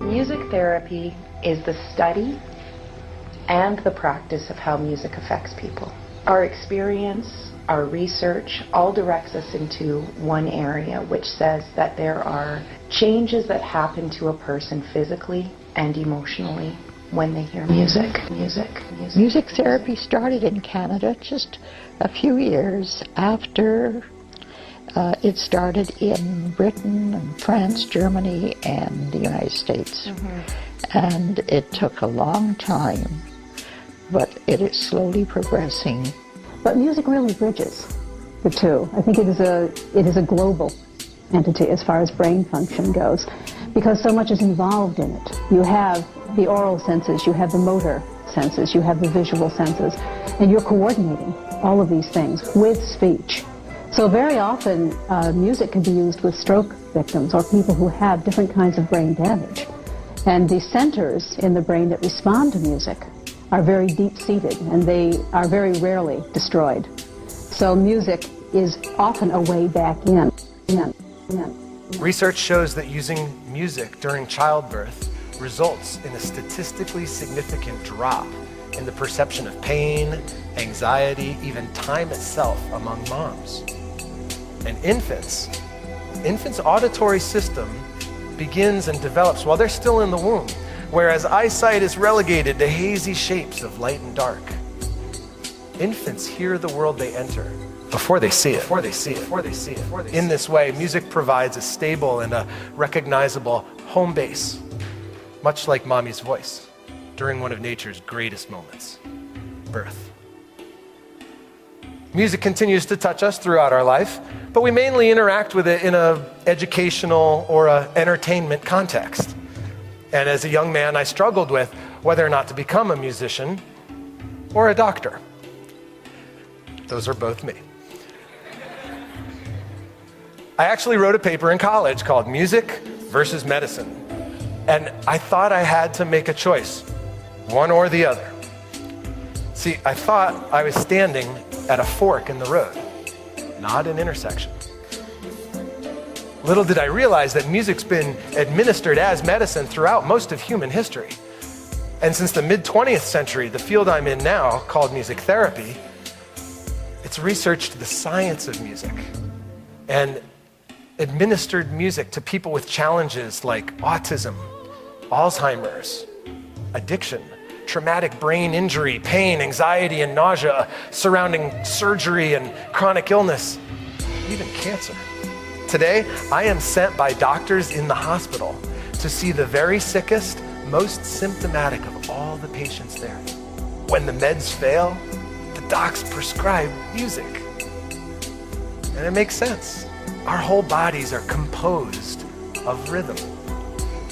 Music therapy is the study and the practice of how music affects people. Our experience, our research, all directs us into one area, which says that there are changes that happen to a person physically and emotionally when they hear music. Music therapy started in Canada just a few years after it started in Britain and France, Germany, and the United States. And it took a long time, but it is slowly progressing. But music really bridges the two. I think it is a global entity as far as brain function goes, because so much is involved in it. You have the oral senses, you have the motor senses, you have the visual senses, and you're coordinating all of these things with speech. So very often, music can be used with stroke victims or people who have different kinds of brain damage. And the centers in the brain that respond to music are very deep-seated, and they are very rarely destroyed. So music is often a way back in. Research shows that using music during childbirth results in a statistically significant drop in the perception of pain, anxiety, even time itself among moms. And infants' auditory system begins and develops while they're still in the womb, whereas eyesight is relegated to hazy shapes of light and dark. Infants hear the world they enter before they see it. In this way, music provides a stable and a recognizable home base, much like mommy's voice during one of nature's greatest moments, birth. Music continues to touch us throughout our life, but we mainly interact with it in an educational or an entertainment context. And as a young man, I struggled with whether or not to become a musician or a doctor. Those are both me. I actually wrote a paper in college called Music versus Medicine. And I thought I had to make a choice, one or the other. See, I thought I was standing at a fork in the road, not an intersection. Little did I realize that music's been administered as medicine throughout most of human history. And since the mid-20th century, the field I'm in now, called music therapy, it's researched the science of music and administered music to people with challenges like autism, Alzheimer's, addiction, traumatic brain injury, pain, anxiety, and nausea surrounding surgery and chronic illness, even cancer. Today, I am sent by doctors in the hospital to see the very sickest, most symptomatic of all the patients there. When the meds fail, the docs prescribe music. And it makes sense. Our whole bodies are composed of rhythm.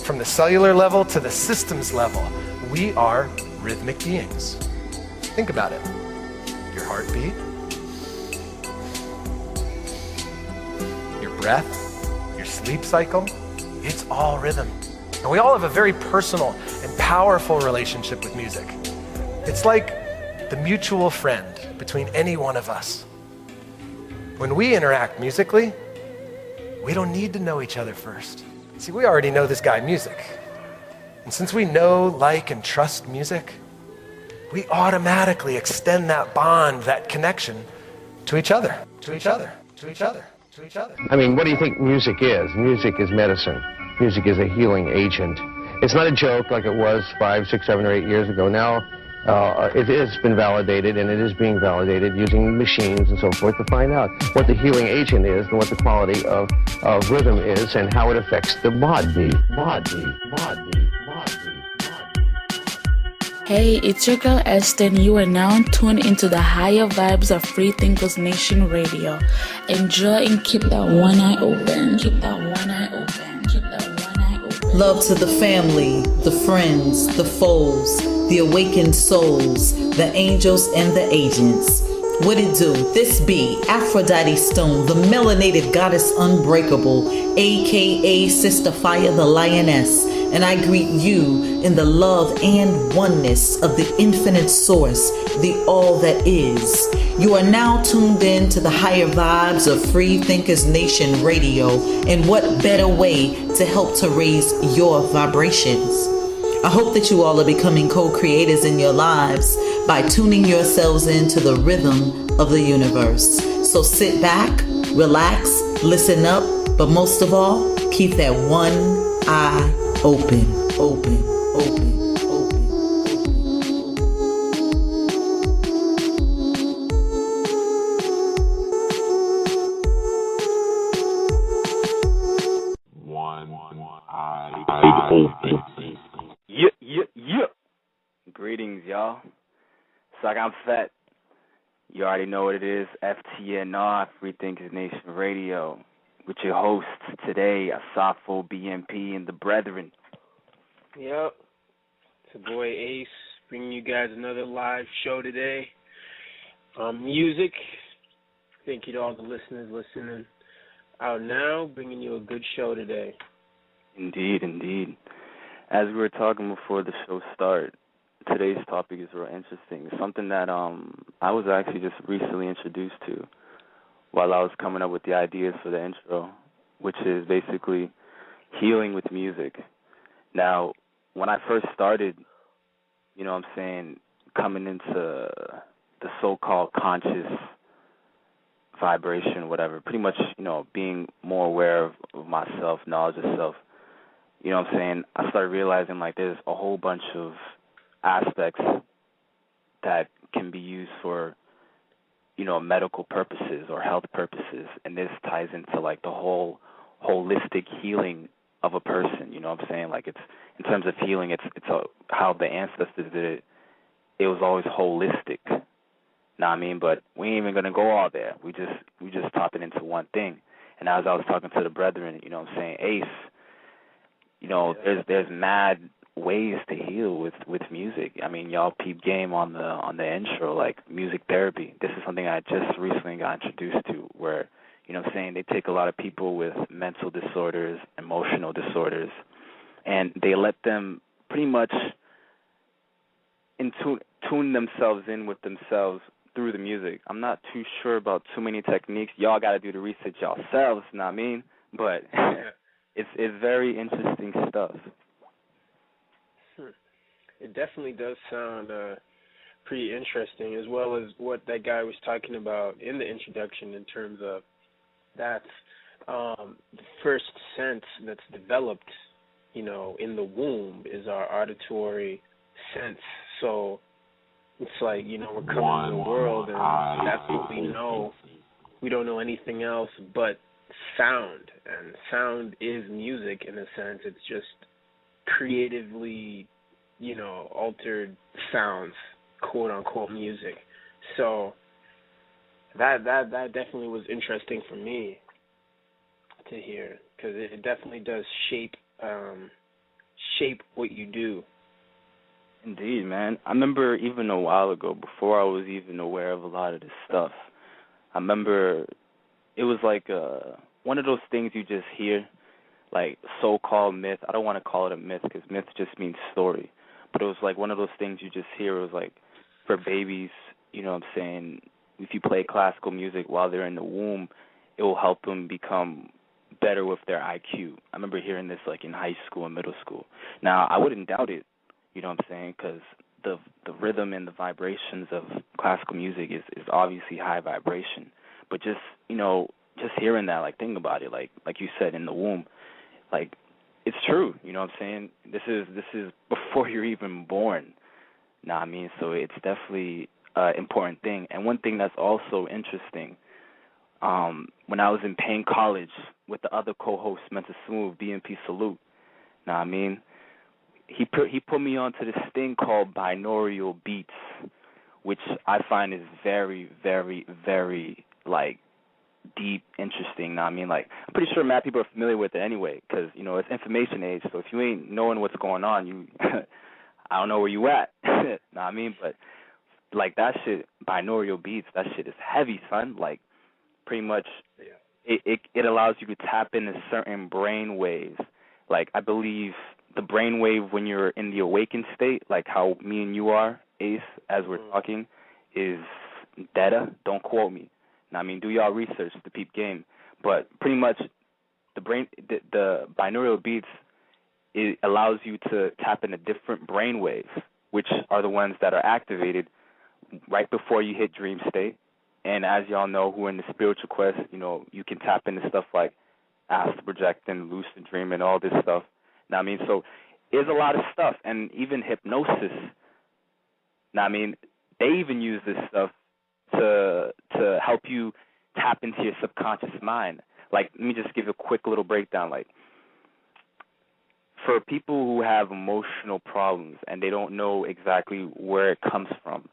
From the cellular level to the systems level, we are rhythmic beings. Think about it. Your heartbeat, your breath, your sleep cycle, it's all rhythm. And we all have a very personal and powerful relationship with music. It's like the mutual friend between any one of us. When we interact musically, we don't need to know each other first. See, we already know this guy music. And since we know, like, and trust music, we automatically extend that bond, that connection to each other. I mean, what do you think music is? Music is medicine. Music is a healing agent. It's not a joke like it was 5, 6, 7, or 8 years ago. Now, it has been validated, and it is being validated using machines and so forth to find out what the healing agent is and what the quality of rhythm is and how it affects the body. Hey, it's your girl Esther, and you are now tuned into the higher vibes of Free Thinkers Nation Radio. Enjoy and keep that one eye open. Love to the family, the friends, the foes, the awakened souls, the angels and the agents. What it do? This be Aphrodite Stone, the melanated goddess unbreakable, aka Sister Fire the Lioness. and I greet you in the love and oneness of the infinite source, the all that is. You are now tuned in to the higher vibes of Free Thinkers Nation Radio, and what better way to help to raise your vibrations? I hope that you all are becoming co-creators in your lives by tuning yourselves into the rhythm of the universe. So sit back, relax, listen up, but most of all, keep that one eye open, open, open. Yeah. Greetings, y'all. I'm Fat. You already know what it is. FTNR, Free Thinkers Nation Radio, with your hosts today, AsaFoBMP and the Brethren. Yep. It's your boy Ace, bringing you guys another live show today. Music. Thank you to all the listeners listening out now, bringing you a good show today. Indeed. As we were talking before the show started, today's topic is real interesting. It's something that I was actually just recently introduced to while I was coming up with the ideas for the intro, which is basically healing with music. Now, when I first started, coming into the so-called conscious vibration, whatever, pretty much, being more aware of myself, knowledge of self, I started realizing, there's a whole bunch of aspects that can be used for, medical purposes or health purposes, and this ties into, the whole holistic healing of a person, it's, in terms of healing, it's how the ancestors did it. It was always holistic, but we ain't even going to go all there. We just top it into one thing. And as I was talking to the brethren, Ace, there's mad ways to heal with music. Y'all peep game on the intro, music therapy. This is something I just recently got introduced to, where, they take a lot of people with mental disorders, emotional disorders, and they let them pretty much tune themselves in with themselves through the music. I'm not too sure about too many techniques. Y'all got to do the research yourselves, but it's very interesting stuff. It definitely does sound pretty interesting, as well as what that guy was talking about in the introduction in terms of that's the first sense that's developed, in the womb is our auditory sense. So it's like, we're coming to the world and that's what we know. We don't know anything else but sound, and sound is music in a sense. It's just creatively, altered sounds, quote unquote music. So that definitely was interesting for me to hear, because it definitely does shape what you do. Indeed, man. I remember even a while ago, before I was even aware of a lot of this stuff, I remember it was one of those things you just hear, so-called myth. I don't want to call it a myth, because myth just means story. But it was one of those things you just hear. It was for babies, if you play classical music while they're in the womb, it will help them become better with their IQ. I remember hearing this in high school and middle school. Now, I wouldn't doubt it, because the rhythm and the vibrations of classical music is obviously high vibration. But just hearing that, think about it, like you said, in the womb, it's true, This is before you're even born. So it's definitely an important thing. And one thing that's also interesting, when I was in Payne College with the other co-host, Mental Smooth, BMP Salute, he put me onto this thing called binaural beats, which I find is very, very, very, deep, interesting. I'm pretty sure mad people are familiar with it anyway, because, it's information age, so if you ain't knowing what's going on, you, I don't know where you at, but, that shit, binaural beats, that shit is heavy, son, pretty much, it allows you to tap into certain brain waves, I believe the brainwave when you're in the awakened state, like how me and you are, Ace, as we're talking, is theta. Don't quote me. Now, I mean, do y'all research the peep game, but pretty much the binaural beats, it allows you to tap into different brain waves, which are the ones that are activated right before you hit dream state. And as y'all know, who are in the spiritual quest, you know, you can tap into stuff like astral projecting, lucid dreaming, all this stuff. Now, I mean, so there's a lot of stuff, and even hypnosis. Now, I mean, they even use this stuff to help you tap into your subconscious mind. Like, let me just give you a quick little breakdown. Like, for people who have emotional problems and they don't know exactly where it comes from,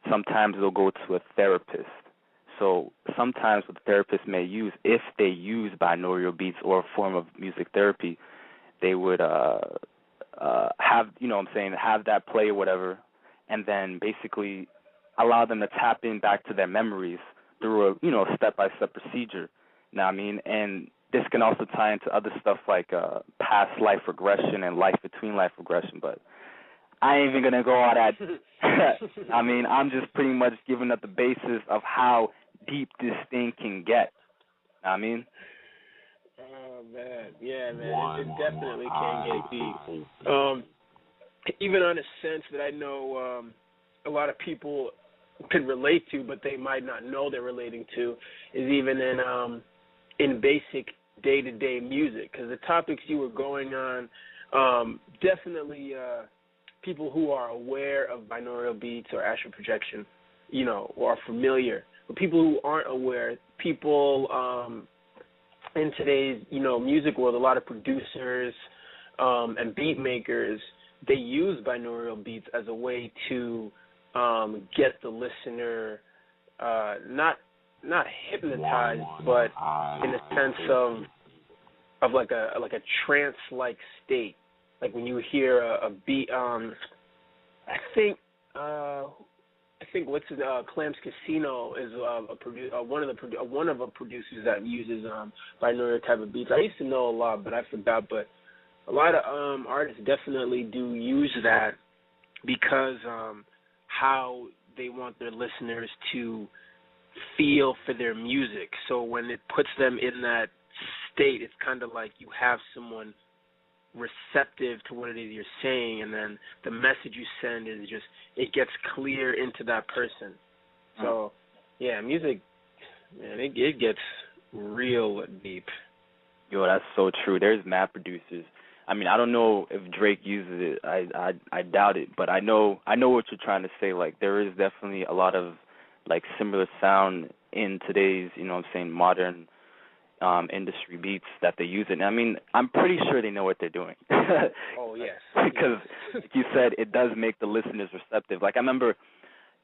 sometimes they'll go to a therapist. So sometimes what the therapist may use, if they use binaural beats or a form of music therapy, they would have, you know what I'm saying, have that play or whatever, and then basically allow them to tap in back to their memories through a, you know, step-by-step procedure. Now, I mean, and this can also tie into other stuff like past life regression and life between life regression, but I ain't even going to go all that. I mean, I'm just pretty much giving up the basis of how deep this thing can get. I mean? Oh, man. Yeah, man. It definitely can get deep. Even on a sense that I know a lot of people could relate to, but they might not know they're relating to, is even in basic day-to-day music. Because the topics you were going on, definitely people who are aware of binaural beats or astral projection, you know, or are familiar. But people who aren't aware, people in today's, you know, music world, a lot of producers and beat makers, they use binaural beats as a way to get the listener not hypnotized, but in a sense of like a trance-like state. Like when you hear a beat, I think what's it, Clams Casino is one of the producers that uses binaural type of beats. I used to know a lot, but I forgot. But a lot of artists definitely do use that because how they want their listeners to feel for their music. So when it puts them in that state, it's kind of like you have someone receptive to what it is you're saying, and then the message you send is just, it gets clear into that person. So, yeah, music, man, it gets real deep. Yo, that's so true. There's mad producers. I mean, I don't know if Drake uses it. I doubt it, but I know what you're trying to say. Like, there is definitely a lot of like similar sound in today's, you know what I'm saying, modern industry beats that they use it. And I mean, I'm pretty sure they know what they're doing. Oh, yes. Because, like you said, it does make the listeners receptive. Like, I remember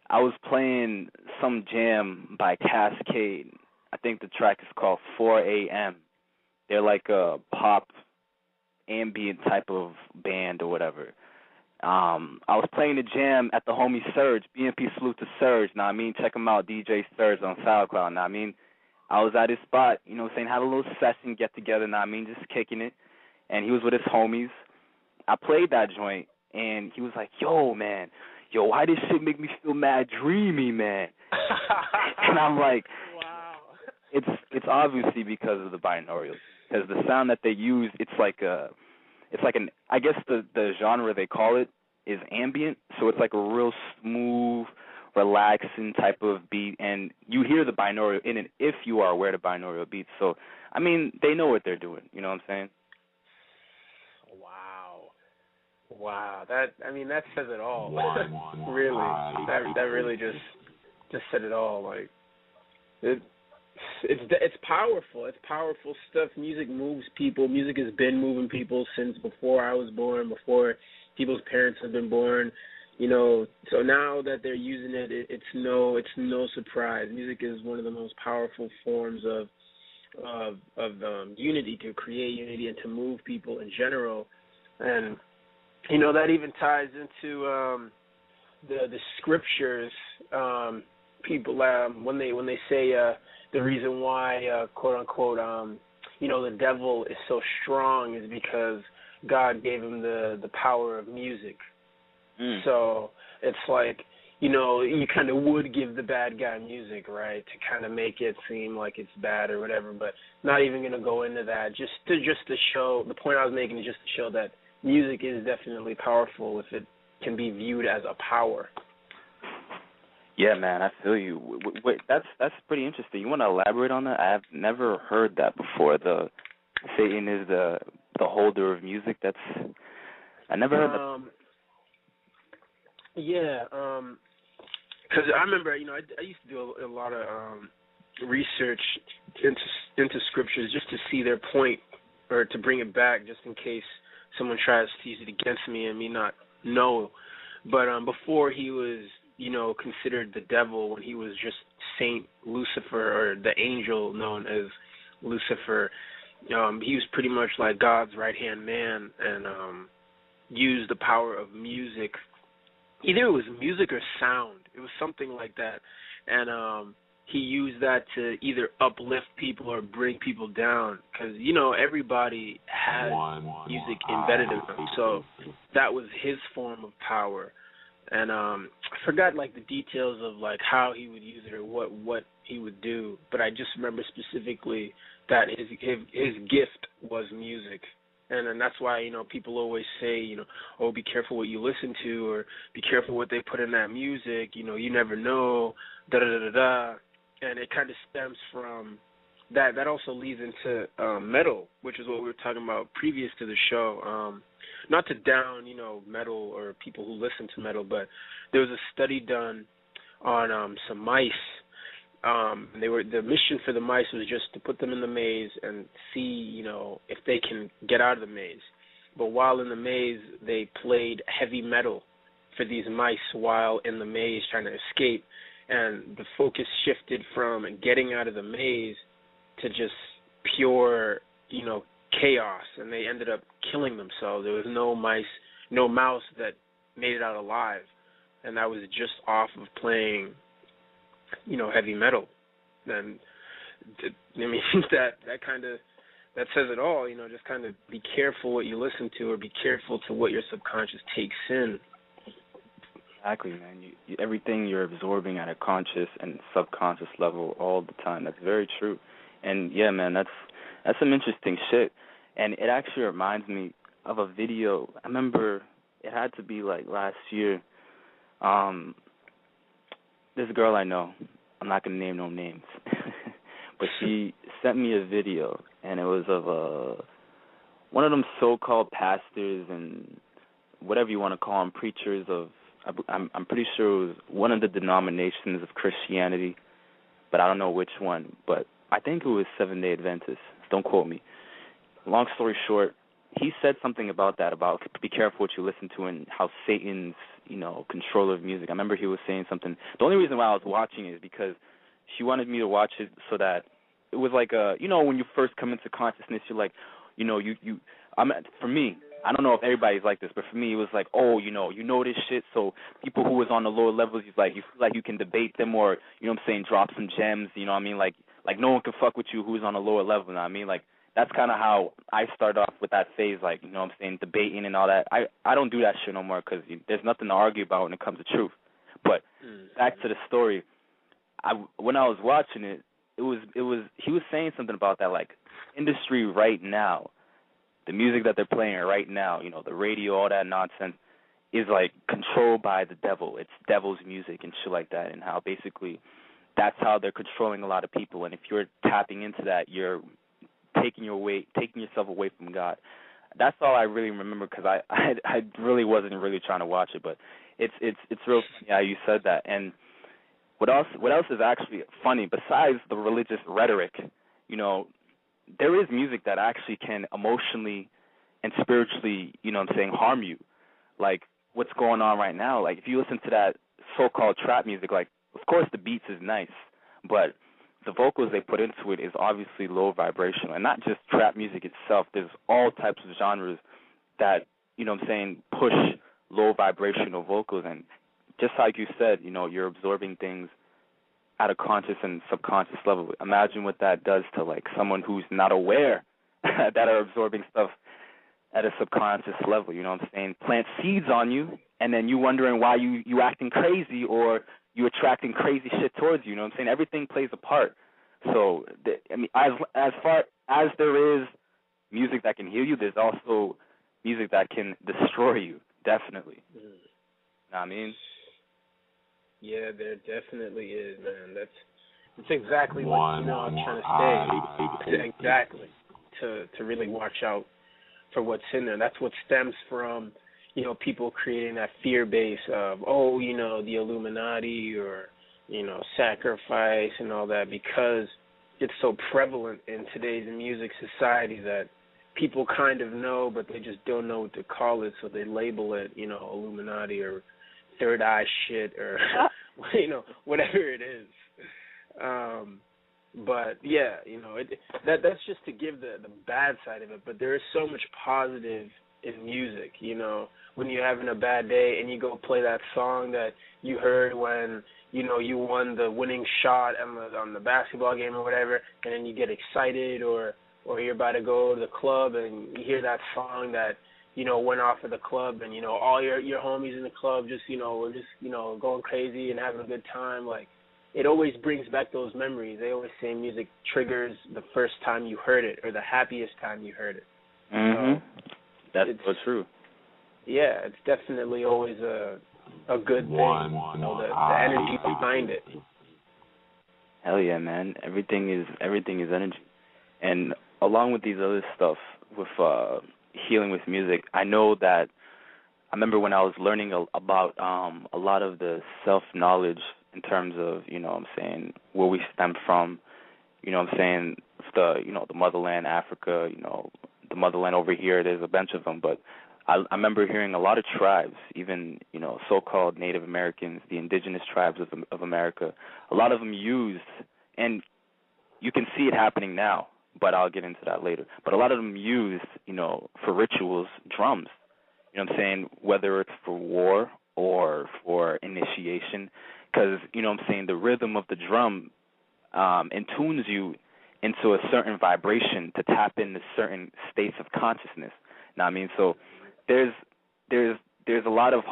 I was playing some jam by Cascade. I think the track is called 4 a.m. They're like a pop ambient type of band or whatever. I was playing the jam at the homie Surge, BMP salute to Surge. Now, I mean, check him out, DJ Surge on SoundCloud. Now, I mean, I was at his spot, you know what I'm saying, had a little session, get together, now I mean, just kicking it. And he was with his homies. I played that joint, and he was like, yo, man, why this shit make me feel mad dreamy, man? And I'm like, wow. It's obviously because of the binaural. Because the sound that they use, it's like an, I guess the genre they call it is ambient, so it's like a real smooth, relaxing type of beat, and you hear the binaural in it if you are aware of the binaural beats. So, I mean, they know what they're doing. You know what I'm saying? Wow. That says it all. Really, that really just said it all. Like, it's powerful. It's powerful stuff. Music moves people. Music has been moving people since before I was born, before people's parents have been born. You know, so now that they're using it, it's no surprise. Music is one of the most powerful forms of unity, to create unity and to move people in general. And you know, that even ties into the scriptures. People when they say the reason why quote unquote you know, the devil is so strong is because God gave him the power of music. So it's like, you know, you kind of would give the bad guy music, right, to kind of make it seem like it's bad or whatever, but not even going to go into that. Just to show, the point I was making is just to show that music is definitely powerful if it can be viewed as a power. Yeah, man, I feel you. Wait, that's pretty interesting. You want to elaborate on that? I've never heard that before. The Satan is the holder of music. I never heard that. Yeah, because I remember, you know, I used to do a lot of research into scriptures just to see their point or to bring it back, just in case someone tries to use it against me and me not know. But before he was, you know, considered the devil, when he was just Saint Lucifer, or the angel known as Lucifer, he was pretty much like God's right-hand man, and used the power of music. Either it was music or sound. It was something like that. And he used that to either uplift people or bring people down, because, you know, everybody has music embedded in them. So that was his form of power. And I forgot, like, the details of, like, how he would use it or what he would do, but I just remember specifically that his gift was music. And that's why, you know, people always say, you know, oh, be careful what you listen to, or be careful what they put in that music, you know, you never know, da-da-da-da-da. And it kind of stems from that. That also leads into metal, which is what we were talking about previous to the show. Not to down, you know, metal or people who listen to metal, but there was a study done on some mice. The mission for the mice was just to put them in the maze and see, you know, if they can get out of the maze. But while in the maze, they played heavy metal for these mice while in the maze trying to escape, and the focus shifted from getting out of the maze to just pure, you know, chaos, and they ended up killing themselves. There was no mouse that made it out alive, and that was just off of playing, you know, heavy metal. And I mean, that says it all, you know, just kind of be careful what you listen to, or be careful to what your subconscious takes in. Exactly, man. Everything you're absorbing at a conscious and subconscious level all the time. That's very true. And yeah, man, that's some interesting shit. And it actually reminds me of a video. I remember it had to be like last year. This girl I know, I'm not going to name no names, but she sent me a video, and it was of one of them so-called pastors and whatever you want to call them, preachers of, I'm pretty sure it was one of the denominations of Christianity, but I don't know which one, but I think it was Seventh-day Adventist. Don't quote me. Long story short, he said something about that, about be careful what you listen to and how Satan's, you know, control of music. I remember he was saying something. The only reason why I was watching it is because she wanted me to watch it so that it was like you know, when you first come into consciousness, you're like, you know, for me, I don't know if everybody's like this, but for me, it was like, oh, you know this shit, so people who was on the lower levels, you feel like you can debate them, or, you know what I'm saying, drop some gems, you know what I mean, like no one can fuck with you who's on a lower level, you know what I mean, like, that's kind of how I start off with that phase, like, you know what I'm saying, debating and all that. I don't do that shit no more, because there's nothing to argue about when it comes to truth. But back to the story, when I was watching it, he was saying something about that, like, industry right now, the music that they're playing right now, you know, the radio, all that nonsense, is, like, controlled by the devil. It's devil's music and shit like that, and how basically that's how they're controlling a lot of people. And if you're tapping into that, you're taking yourself away from God. That's all I really remember, because I really wasn't really trying to watch it, but it's real funny how you said that. And what else is actually funny besides the religious rhetoric, you know, there is music that actually can emotionally and spiritually, you know what I'm saying, harm you. Like what's going on right now. Like if you listen to that so-called trap music, like of course the beats is nice, but the vocals they put into it is obviously low vibrational. And not just trap music itself. There's all types of genres that, you know what I'm saying, push low vibrational vocals. And just like you said, you know, you're absorbing things at a conscious and subconscious level. Imagine what that does to, like, someone who's not aware that are absorbing stuff at a subconscious level, you know what I'm saying? Plant seeds on you, and then you wondering why you acting crazy or you attracting crazy shit towards you, you know what I'm saying? Everything plays a part. So, I mean, as far as there is music that can heal you, there's also music that can destroy you, definitely. Know what I mean? Yeah, there definitely is, man. That's exactly what I'm trying to say. Exactly. To really watch out for what's in there. That's what stems from, people creating that fear base of, the Illuminati or, sacrifice and all that, because it's so prevalent in today's music society that people kind of know, but they just don't know what to call it, so they label it, Illuminati or third eye shit or, whatever it is. But yeah, that's just to give the bad side of it. But there is so much positive in music. When you're having a bad day and you go play that song that you heard when you won the winning shot on the basketball game or whatever, and then you get excited, or you're about to go to the club and you hear that song that went off at the club, and all your homies in the club just were just going crazy and having a good time. Like, it always brings back those memories. They always say music triggers the first time you heard it or the happiest time you heard it. Mm-hmm. That's so true. Yeah, it's definitely always a good thing. The energy behind it. Hell yeah, man. Everything is energy. And along with these other stuff with healing with music, I know that I remember when I was learning about a lot of the self-knowledge in terms of, where we stem from, the motherland, Africa, the motherland over here, there's a bunch of them, but I remember hearing a lot of tribes, even, so-called Native Americans, the indigenous tribes of America, a lot of them used, and you can see it happening now, but I'll get into that later, but a lot of them used, for rituals, drums, whether it's for war or for initiation, because, the rhythm of the drum intunes you into a certain vibration to tap into certain states of consciousness. Now, so there's a lot of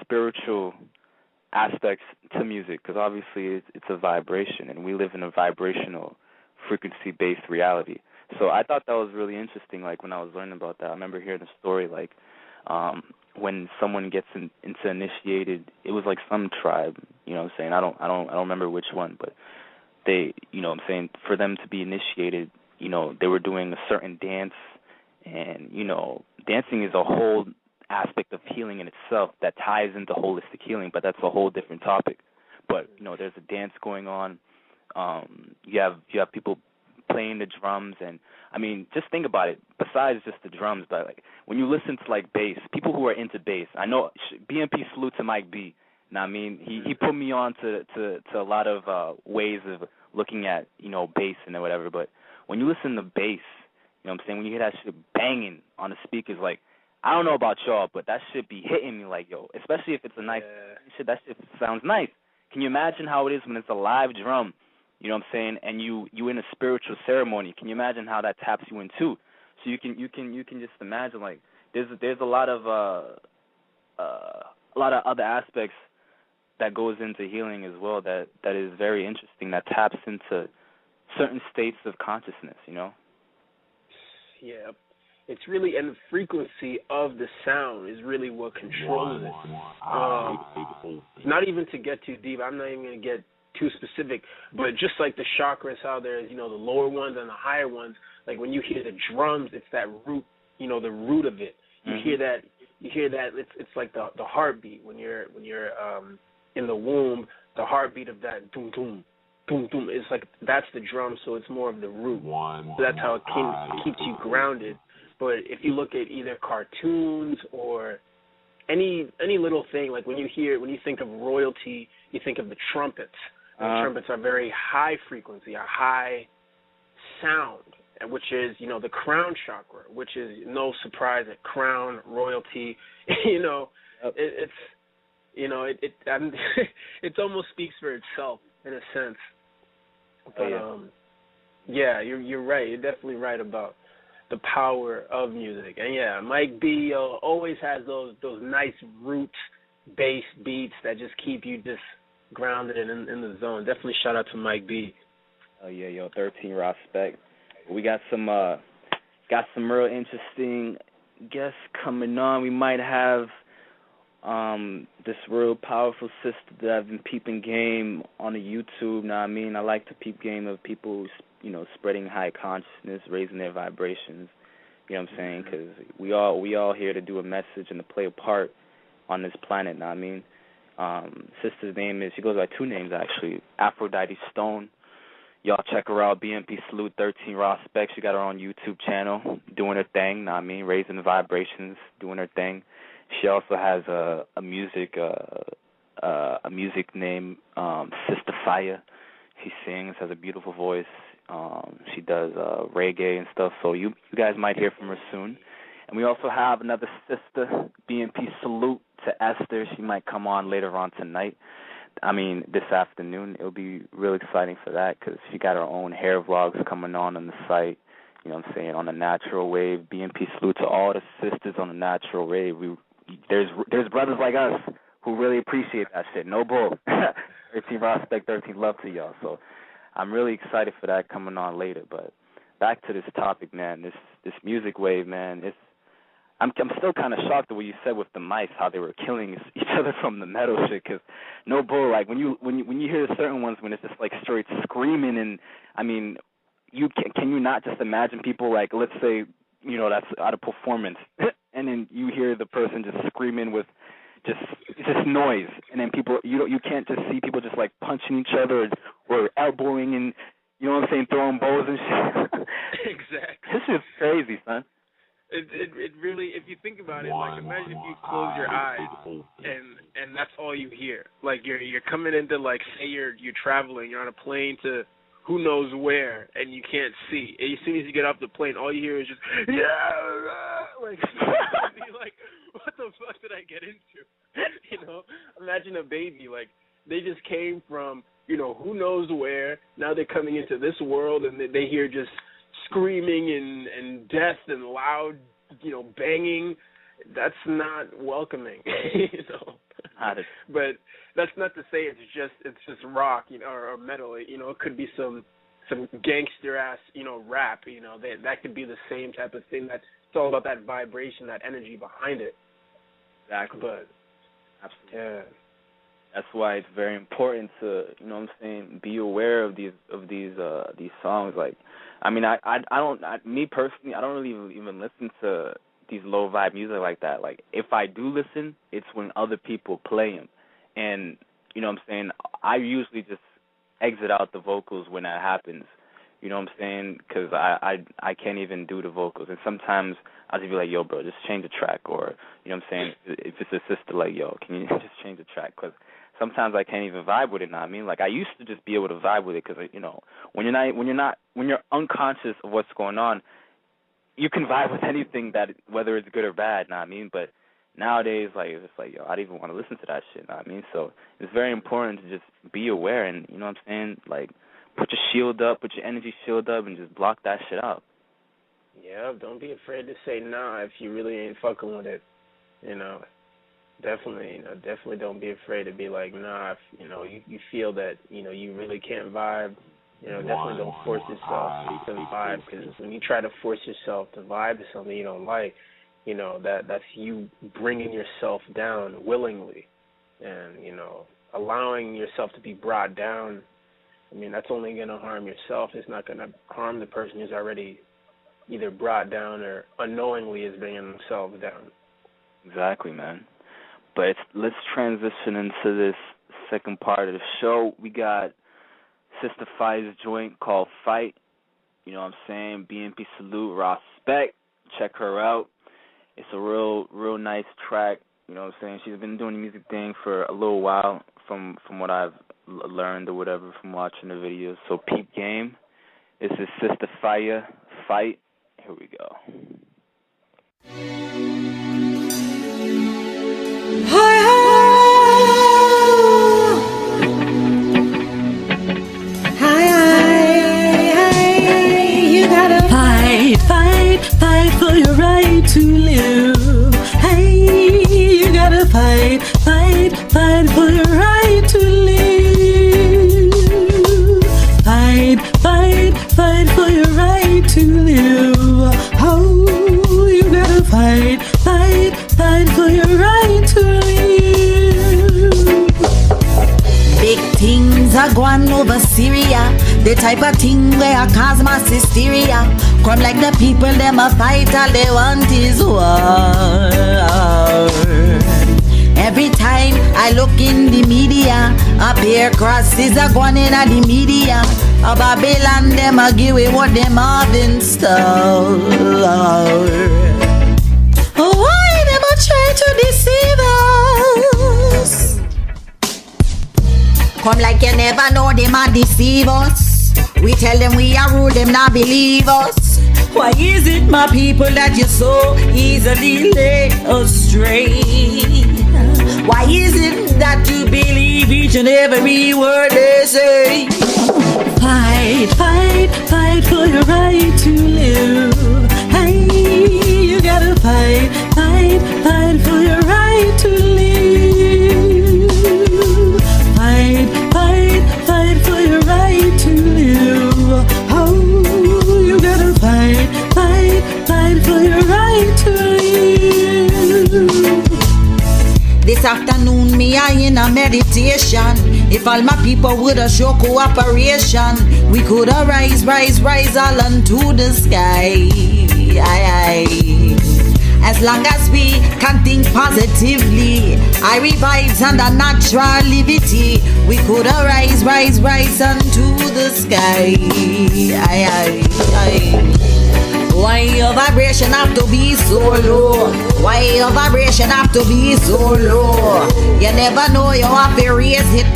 spiritual aspects to music, because obviously it's a vibration, and we live in a vibrational, frequency-based reality. So I thought that was really interesting. Like, when I was learning about that, I remember hearing a story like when someone gets into initiated, it was like some tribe, I don't remember which one, but they, for them to be initiated, they were doing a certain dance, and, dancing is a whole aspect of healing in itself that ties into holistic healing, but that's a whole different topic. But, there's a dance going on. You have people playing the drums, and just think about it. Besides just the drums, but like when you listen to like bass, people who are into bass, I know BMP salute to Mike B. He put me on to a lot of ways of looking at bass and whatever. But when you listen to bass, when you hear that shit banging on the speakers, like, I don't know about y'all, but that shit be hitting me like, yo, especially if it's a nice shit. That shit sounds nice. Can you imagine how it is when it's a live drum? And you in a spiritual ceremony. Can you imagine how that taps you in too? So you can just imagine, like, there's a lot of other aspects that goes into healing as well that is very interesting, that taps into certain states of consciousness, Yeah. It's really, and the frequency of the sound is really what controls it. Not even to get too deep, I'm not even going to get too specific, but just like the chakras, how there's, the lower ones and the higher ones, like when you hear the drums, it's that root, the root of it. You hear that, it's like the heartbeat when you're in the womb, the heartbeat of that doom doom doom doom, it's like that's the drum, so it's more of the root. So that's how it keeps you grounded. But if you look at either cartoons or any little thing, like when you think of royalty, you think of the trumpets. The trumpets are very high frequency, a high sound, which is, the crown chakra, which is no surprise that crown, royalty, it almost speaks for itself in a sense. But, you're right. You're definitely right about the power of music. And yeah, Mike B always has those nice root bass beats that just keep you just grounded and in the zone. Definitely shout out to Mike B. Oh yeah, 13 Respect. We got some real interesting guests coming on. We might have this real powerful sister that I've been peeping game on the YouTube. Now, I mean, I like to peep game of people, spreading high consciousness, raising their vibrations. You know what I'm saying? Because we all here to do a message and to play a part on this planet. Now, I mean, sister's name she goes by two names actually, Aphrodite Stone. Y'all check her out, BMP Salute 13 Respect. She got her own YouTube channel, doing her thing. Now, I mean, raising the vibrations, doing her thing. She also has a music name, Sister Fire. She sings, has a beautiful voice. She does reggae and stuff. So you guys might hear from her soon. And we also have another sister, BMP Salute to Esther. She might come on later on tonight. I mean, this afternoon. It'll be real exciting for that because she got her own hair vlogs coming on the site. You know what I'm saying? On the natural wave. BMP Salute to all the sisters on the natural wave. There's brothers like us who really appreciate that shit. No bull. 13 Respect, 13 love to y'all. So I'm really excited for that coming on later. But back to this topic, man. This music wave, man. I'm still kind of shocked at what you said with the mice, how they were killing each other from the metal shit. Cause no bull. Like when you hear certain ones when it's just like straight screaming, and I mean, can you not just imagine people like, let's say, that's out of performance, and then you hear the person just screaming with just noise, and then people you can't just see people just like punching each other or elbowing and you know what I'm saying, throwing bows and shit. Exactly. This is crazy, son. It really, if you think about it, like imagine if you close your eyes and that's all you hear. Like you're coming into, like, say you're traveling, you're on a plane to who knows where, and you can't see. And as soon as you get off the plane, all you hear is just like you're like, what the fuck did I get into? Imagine a baby, like they just came from who knows where. Now they're coming into this world and they hear just screaming and death and loud, banging. That's not welcoming, But that's not to say it's just rock, or metal. It could be some gangster ass, rap. That could be the same type of thing. It's all about that vibration, that energy behind it. Exactly. But absolutely. Yeah. That's why it's very important to, be aware of these songs. Like, I mean, me personally, I don't really even listen to these low vibe music like that. Like, if I do listen, it's when other people play them, and I usually just exit out the vocals when that happens. You know what I'm saying? Because I can't even do the vocals, and sometimes I'll just be like, yo, bro, just change the track, or you know what I'm saying? If it's a sister, like, yo, can you just change the track? Because sometimes I can't even vibe with it now. I mean, like I used to just be able to vibe with it because when you're unconscious of what's going on, you can vibe with anything that whether it's good or bad. Know what I mean? But nowadays, like it's like yo, I don't even want to listen to that shit. Know what I mean? So it's very important to just be aware and you know what I'm saying, like put your shield up, put your energy shield up, and just block that shit out. Yeah, don't be afraid to say nah if you really ain't fucking with it. Definitely don't be afraid to be like, nah, if, you feel that, you really can't vibe, definitely don't force yourself to vibe, because when you try to force yourself to vibe to something you don't like, that's you bringing yourself down willingly and, allowing yourself to be brought down. I mean, that's only going to harm yourself. It's not going to harm the person who's already either brought down or unknowingly is bringing themselves down. Exactly, man. But let's transition into this second part of the show. We got Sister Fire's joint called Fight. You know what I'm saying? BMP Salute, Respect. Check her out. It's a real nice track. You know what I'm saying? She's been doing the music thing for a little while from what I've learned or whatever from watching the videos. So peep game. This is Sister Fire, Fight. Here we go. Hi, hi, you gotta fight, fight. fight for your right to live. Hey, you gotta fight for your right to live. Fight for your right to live. Oh, you gotta fight for your right to live. Big things are going over Syria. The type of thing where cause mass hysteria. Come like the people, them a fight, all they want is war. Every time I look in the media, a pair crosses are going in the media. A Babylon, them a give away what them have in store. Why them a try to deceive us? Come like you never know them a deceive us. We tell them we are rude, them not believe us. Why is it, my people, that you so easily led astray? Why is it that you believe each and every word they say? Fight for your right to live. Hey, you gotta fight for your right to live. Fight for your right to live. Oh, you gotta fight for your right to live. This afternoon, me I in a meditation. If all my people would have show cooperation, we could have rise all unto the sky. As long as we can think positively, I revives under natural liberty. We could have rise unto the sky. Why your vibration have to be so low? Why your vibration have to be so low? You never know, you have to raise it.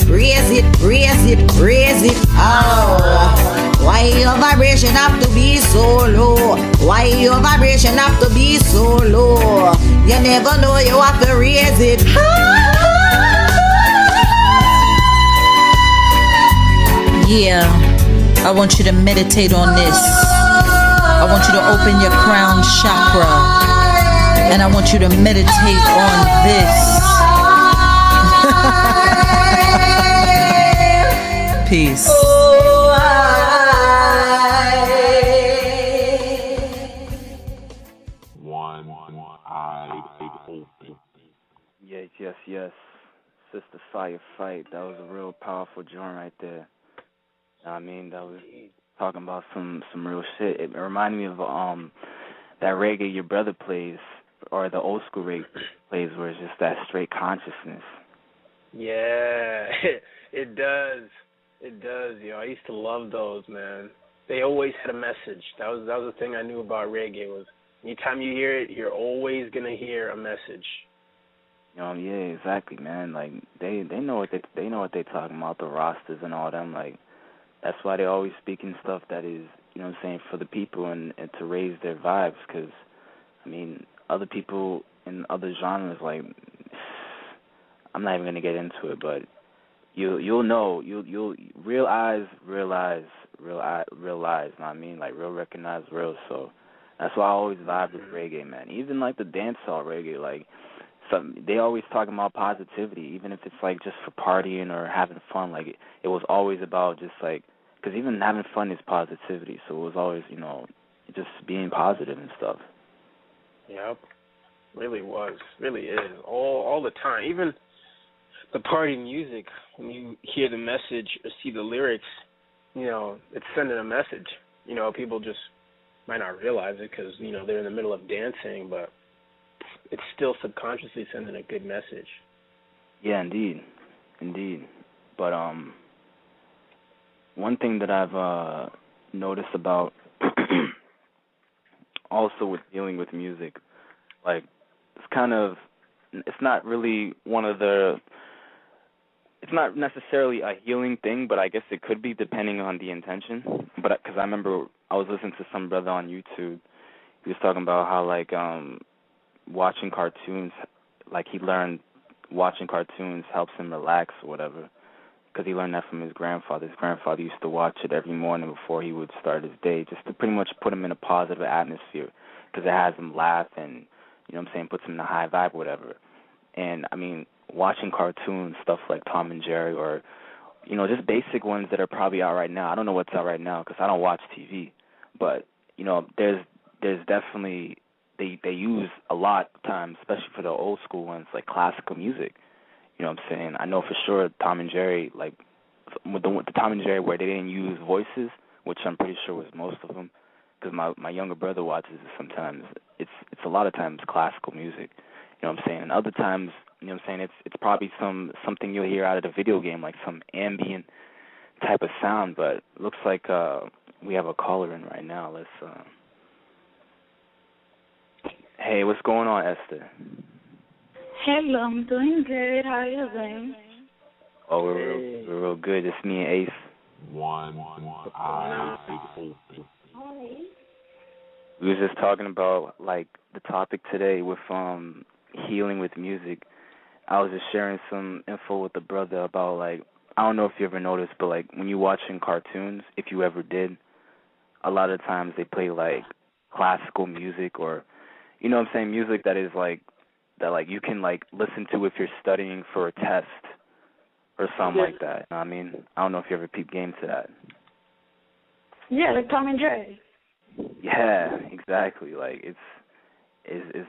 Oh. Why your vibration have to be so low? Why your vibration have to be so low? You never know, you have to raise it. Yeah, I want you to meditate on this. I want you to open your crown chakra, and I want you to meditate on this. Peace. One eye open. Yes. Sister Fire Fight. That was a real powerful joint right there. I mean, that was talking about some real shit. It reminded me of that reggae your brother plays, or the old school reggae plays, where it's just that straight consciousness. Yeah, it does. Yo, I used to love those, man. They always had a message. That was the thing I knew about reggae, was anytime you hear it, you're always gonna hear a message. Yeah, exactly, man. Like they know what they talking about, the rosters and all them. Like that's why they always speaking stuff that is, you know what I'm saying, for the people and to raise their vibes. Because I mean, other people in other genres, like I'm not even gonna get into it, but you'll know, you'll realize, you know what I mean? Like real recognize real. So that's why I always vibe with reggae, man. Even like the dancehall reggae, like they always talking about positivity, even if it's like just for partying or having fun. Like it was always about just like, because even having fun is positivity. So it was always, you know, just being positive and stuff. Yep, really is all the time. Even the party music, when you hear the message or see the lyrics, you know, it's sending a message. You know, people just might not realize it because, you know, they're in the middle of dancing, but it's still subconsciously sending a good message. Yeah, indeed. But one thing that I've noticed about also with dealing with music, like it's not really it's not necessarily a healing thing, but I guess it could be depending on the intention. But because I remember I was listening to some brother on YouTube, he was talking about how like watching cartoons, like he learned watching cartoons helps him relax or whatever. because he learned that from his grandfather. His grandfather used to watch it every morning before he would start his day, just to pretty much put him in a positive atmosphere, because it has him laugh and, you know what I'm saying, puts him in a high vibe or whatever. And, I mean, watching cartoons, stuff like Tom and Jerry, or, you know, just basic ones that are probably out right now. I don't know what's out right now because I don't watch TV. But, you know, there's definitely, they use a lot of times, especially for the old school ones, like classical music. You know what I'm saying? I know for sure Tom and Jerry, like, with the Tom and Jerry where they didn't use voices, which I'm pretty sure was most of them, because my younger brother watches it sometimes. It's a lot of times classical music. You know what I'm saying? And other times, you know what I'm saying, it's probably something you'll hear out of the video game, like some ambient type of sound. But it looks like we have a caller in right now. Let's. Hey, what's going on, Esther? Hello, I'm doing good. How are you doing? Oh, we're real good. It's me and Ace. We was just talking about, like, the topic today with healing with music. I was just sharing some info with the brother about, like, I don't know if you ever noticed, but, like, when you're watching cartoons, if you ever did, a lot of times they play, like, classical music, or, you know what I'm saying, music that is, like, that, like, you can, like, listen to if you're studying for a test or something like that. You know what I mean? I don't know if you ever peep game to that. Yeah, like Tom and Jerry. Yeah, exactly. Like, it's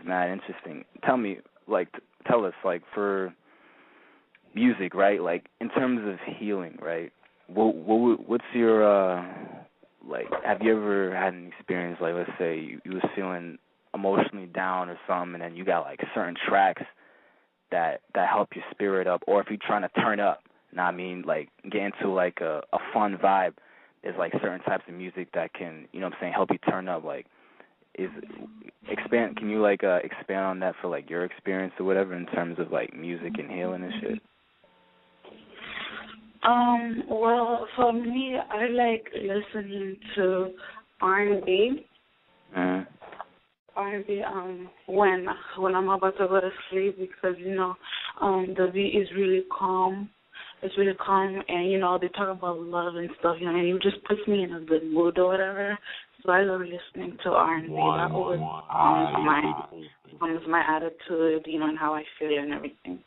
mad interesting. Tell me, like, tell us, like, for music, right? Like, in terms of healing, right? What's your like? Have you ever had an experience, like, let's say you was feeling emotionally down or something, and then you got, like, certain tracks that help your spirit up, or if you're trying to turn up, you know what I mean, like, get into, like, a fun vibe, there's, like, certain types of music that can, you know what I'm saying, help you turn up, like, can you, like, expand on that for, like, your experience or whatever in terms of, like, music and healing and shit? Well, for me, I like listening to R&B. Mm-hmm. R&B, when I'm about to go to sleep, because, you know, the beat is really calm. It's really calm, and, you know, they talk about love and stuff, you know, and it just puts me in a good mood or whatever. So I love listening to R&B. That always calms my attitude, you know, and how I feel and everything.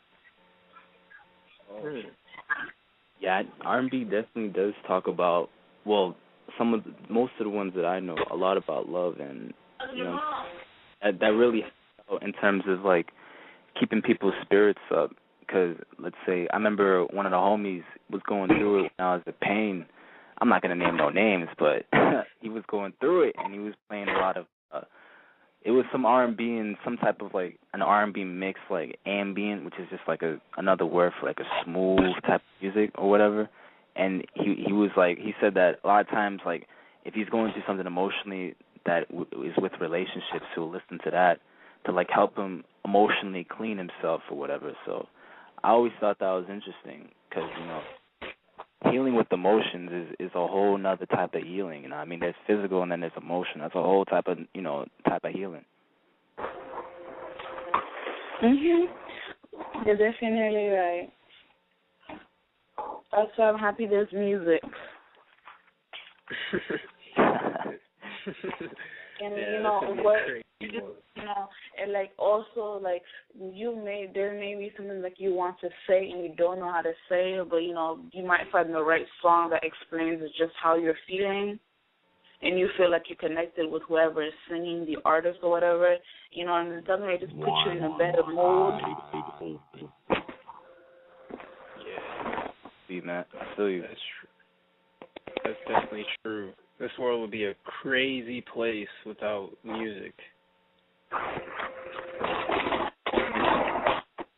Yeah, R&B definitely does talk about, well, most of the ones that I know, a lot about love, and, you know, that really helps in terms of, like, keeping people's spirits up. Because, let's say, I remember one of the homies was going through it when I was in pain. I'm not going to name no names, but he was going through it, and he was playing a lot of, it was some R&B and some type of, like, an R&B mix, like ambient, which is just like another word for, like, a smooth type of music or whatever. And he was like, he said that a lot of times, like, if he's going through something emotionally that is with relationships, he'll listen to that to, like, help him emotionally clean himself or whatever. So I always thought that was interesting because, you know, healing with emotions is a whole nother type of healing. You know, I mean, there's physical and then there's emotion. That's a whole type of healing. You're definitely right. That's why I'm happy there's music. And you know what, you know, and like also like there may be something like you want to say and you don't know how to say it, but you know you might find the right song that explains just how you're feeling, and you feel like you're connected with whoever is singing, the artist or whatever, you know, and it doesn't really just put you in a better mood. Yeah, see, Matt, I feel you. That's true. That's definitely true. This world would be a crazy place without music.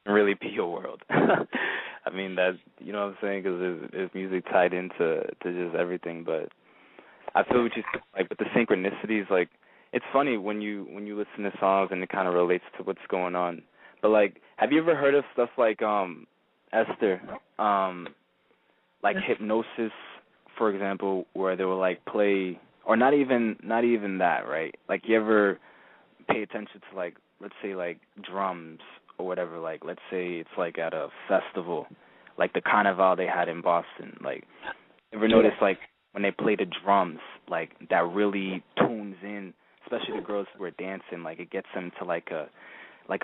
Really be your world. I mean, that, you know what I'm saying, because there's music tied into just everything. But I feel what you said, like, with the synchronicities, like, it's funny when you listen to songs and it kind of relates to what's going on. But, like, have you ever heard of stuff like, Esther, like hypnosis, for example, where they will, like, play, or not even that, right? Like, you ever pay attention to, like, let's say, like, drums or whatever, like, let's say it's, like, at a festival, like the carnival they had in Boston. Like, ever notice like when they play the drums, like that really tunes in, especially the girls who are dancing, like it gets them to like a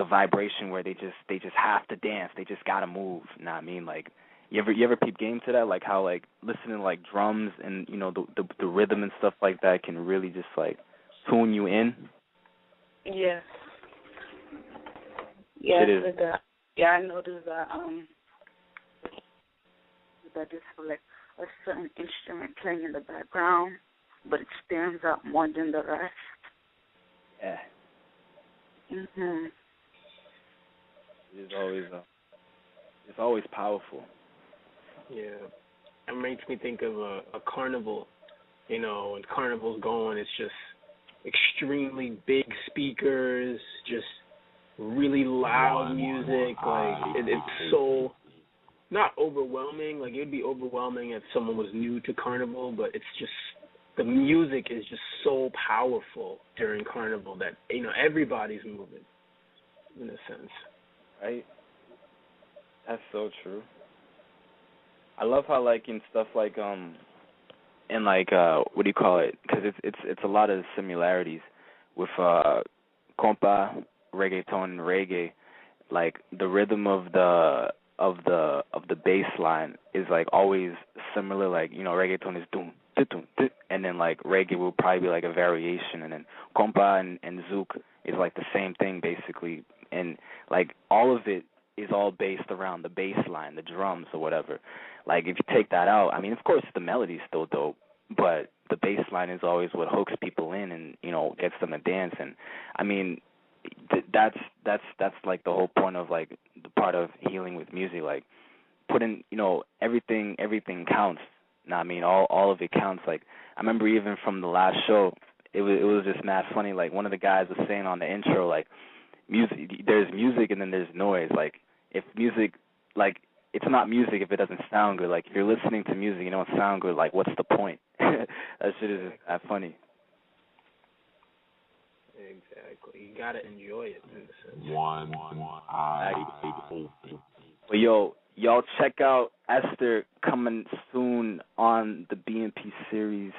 vibration where they just have to dance. They just gotta move. You know what I mean? Like, you ever peep game to that? Like how like listening to like drums and the rhythm and stuff like that can really just like tune you in. Yeah. Yeah, it is. I noticed that that just like a certain instrument playing in the background, but it stands out more than the rest. Yeah. Mhm. It's always powerful. Yeah, it makes me think of a carnival. You know, when carnival's going, it's just extremely big speakers, just really loud music. Like it's so not overwhelming. Like it'd be overwhelming if someone was new to carnival, but it's just the music is just so powerful during carnival that everybody's moving in a sense. Right. That's so true. I love how like in stuff like and like what do you call it? Because it's a lot of similarities with compa, reggaeton, and reggae. Like the rhythm of the bass line is like always similar. Like reggaeton is doom, doom, doom, and then like reggae will probably be like a variation, and then compa and zouk is like the same thing basically, and like all of it is all based around the bass line, the drums or whatever. Like if you take that out, I mean, of course the melody's still dope, but the bass line is always what hooks people in and gets them to dance. And I mean, that's like the whole point of like the part of healing with music, like putting everything counts. I mean, all of it counts. Like I remember even from the last show, it was just mad funny. Like one of the guys was saying on the intro, like there's music and then there's noise. Like if music, like it's not music if it doesn't sound good. Like if you're listening to music and it don't sound good, like what's the point? That shit is just that funny. Exactly. You gotta enjoy it in a sense. One eye open. But y'all check out Esther coming soon on the BMP series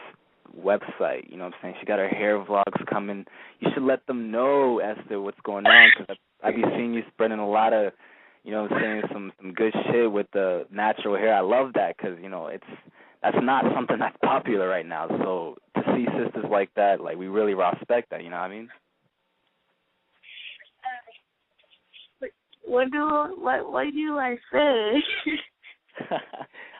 website. You know what I'm saying? She got her hair vlogs coming. You should let them know, Esther, what's going on, because I be seeing you spreading a lot of, saying some good shit with the natural hair. I love that because, that's not something that's popular right now. So to see sisters like that, like we really respect that, you know what I mean? What do I say?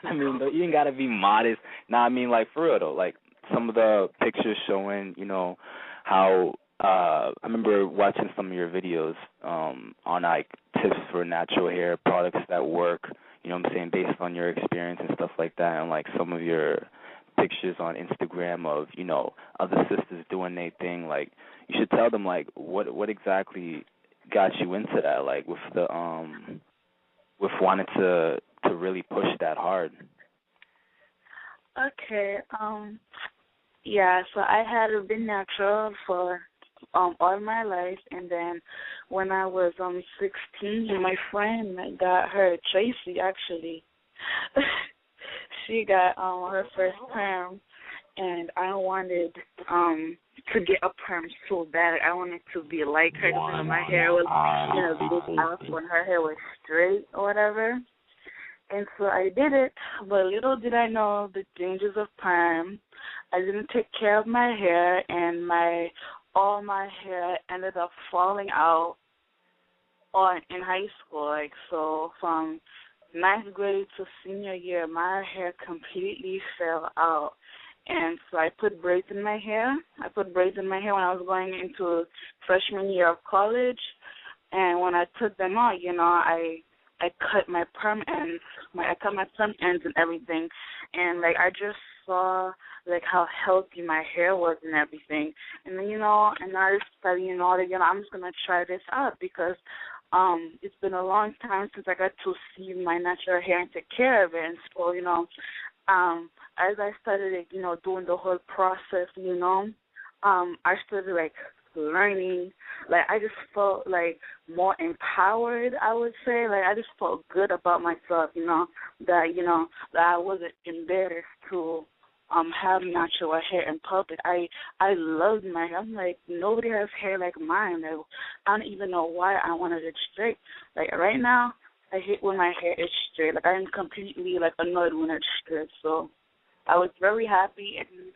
I mean, you ain't gotta be modest. Nah, I mean, like for real though. Like some of the pictures showing, how I remember watching some of your videos on like tips for natural hair products that work. You know what I'm saying, based on your experience and stuff like that, and like some of your pictures on Instagram of other sisters doing their thing. Like you should tell them like what exactly got you into that, like with the with wanting to really push that hard. Okay. Yeah, so I had been natural for all my life, and then when I was 16, my friend got her, Tracy actually, she got her first perm, and I wanted to get a perm so bad. I wanted to be like her because my hair was big off when her hair was straight or whatever. And so I did it, but little did I know the dangers of perm. I didn't take care of my hair, and all my hair ended up falling out in high school. Like, so from 9th grade to senior year, my hair completely fell out. And so I put braids in my hair. I put braids in my hair when I was going into freshman year of college. And when I took them out, I cut my perm ends. I cut my perm ends and everything. And, like, I just saw, like, how healthy my hair was and everything. And then, and I decided, I'm just going to try this out because it's been a long time since I got to see my natural hair and take care of it. And so, as I started, doing the whole process, I started, like, learning. Like, I just felt, like, more empowered, I would say. Like, I just felt good about myself, that I wasn't embarrassed to have natural hair in public. I loved my hair. I'm like, nobody has hair like mine. Like, I don't even know why I wanted it straight. Like, right now, I hate when my hair is straight. Like, I'm completely, like, annoyed when it's straight. So I was very happy. And,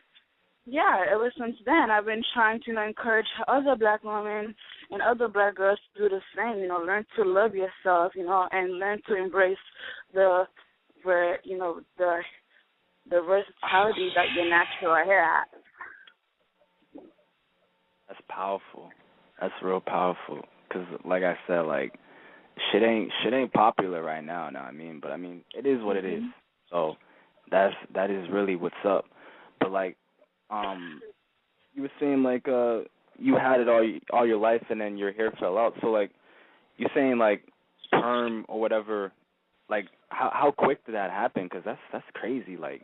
yeah, ever since then, I've been trying to encourage other black women and other black girls to do the same, learn to love yourself, and learn to embrace the versatility that your natural hair has. That's powerful. That's real powerful. Because, like I said, like, shit ain't popular right now, but it is what it is. So that is really what's up. But, like, you were saying, like, you had it all your life and then your hair fell out. So, like, you're saying, like, perm or whatever, like, how quick did that happen? Because that's crazy. Like,